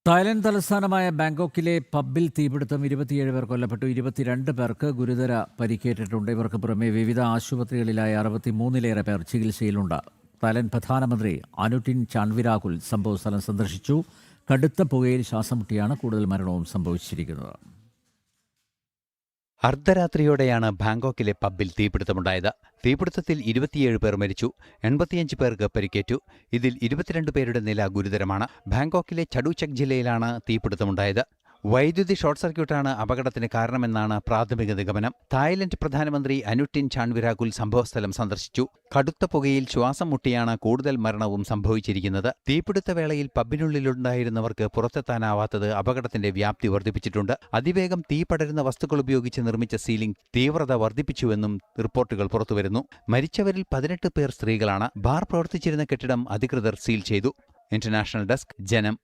Thailand തലസ്ഥാനമായ ബാങ്കോക്കിലെ പബ്ബിൽ തീപിടുത്തം 27 പേർ കൊല്ലപ്പെട്ടു. 22 പേർക്ക് ഗുരുതര പരിക്കേറ്റിട്ടുണ്ട്. ഇവർക്ക് പുറമെ വിവിധ ആശുപത്രികളിലായി 63-ലേറെ പേർ ചികിത്സയിലുണ്ട്. തായ്ലൻഡ് പ്രധാനമന്ത്രി അനുടിൻ ചാൻവിരാകുൽ സംഭവസ്ഥലം സന്ദർശിച്ചു. കടുത്ത പുകയിൽ ശ്വാസം മുട്ടിയാണ് കൂടുതൽ മരണവും സംഭവിച്ചിരിക്കുന്നത്. അർദ്ധരാത്രിയോടെയാണ് ബാങ്കോക്കിലെ പബ്ബിൽ തീപിടുത്തമുണ്ടായത്. തീപിടുത്തത്തിൽ 27 പേർ മരിച്ചു, 85 പേർക്ക് പരിക്കേറ്റു. ഇതിൽ 22 പേരുടെ നില ഗുരുതരമാണ്. ബാങ്കോക്കിലെ ചഡുചക് ജില്ലയിലാണ് തീപിടുത്തമുണ്ടായത്. വൈദ്യുതി ഷോർട്ട് സർക്യൂട്ടാണ് അപകടത്തിന് കാരണമെന്നാണ് പ്രാഥമിക നിഗമനം. തായ്ലൻഡ് പ്രധാനമന്ത്രി അനുടിൻ ചാൻവിരാകുൽ സംഭവസ്ഥലം സന്ദർശിച്ചു. കടുത്ത പുകയിൽ ശ്വാസം മുട്ടിയാണ് കൂടുതൽ മരണവും സംഭവിച്ചിരിക്കുന്നത്. തീപിടുത്ത വേളയിൽ പബ്ബിനുള്ളിലുണ്ടായിരുന്നവർക്ക് പുറത്തെത്താനാവാത്തത് അപകടത്തിന്റെ വ്യാപ്തി വർദ്ധിപ്പിച്ചിട്ടുണ്ട്. അതിവേഗം തീ പടരുന്ന വസ്തുക്കൾ ഉപയോഗിച്ച് നിർമ്മിച്ച സീലിംഗ് തീവ്രത വർദ്ധിപ്പിച്ചുവെന്നും റിപ്പോർട്ടുകൾ പുറത്തുവരുന്നു. മരിച്ചവരിൽ 18 പേർ സ്ത്രീകളാണ്. ബാർ പ്രവർത്തിച്ചിരുന്ന കെട്ടിടം അധികൃതർ സീൽ ചെയ്തു. ഇന്റർനാഷണൽ ഡെസ്ക്, ജനം.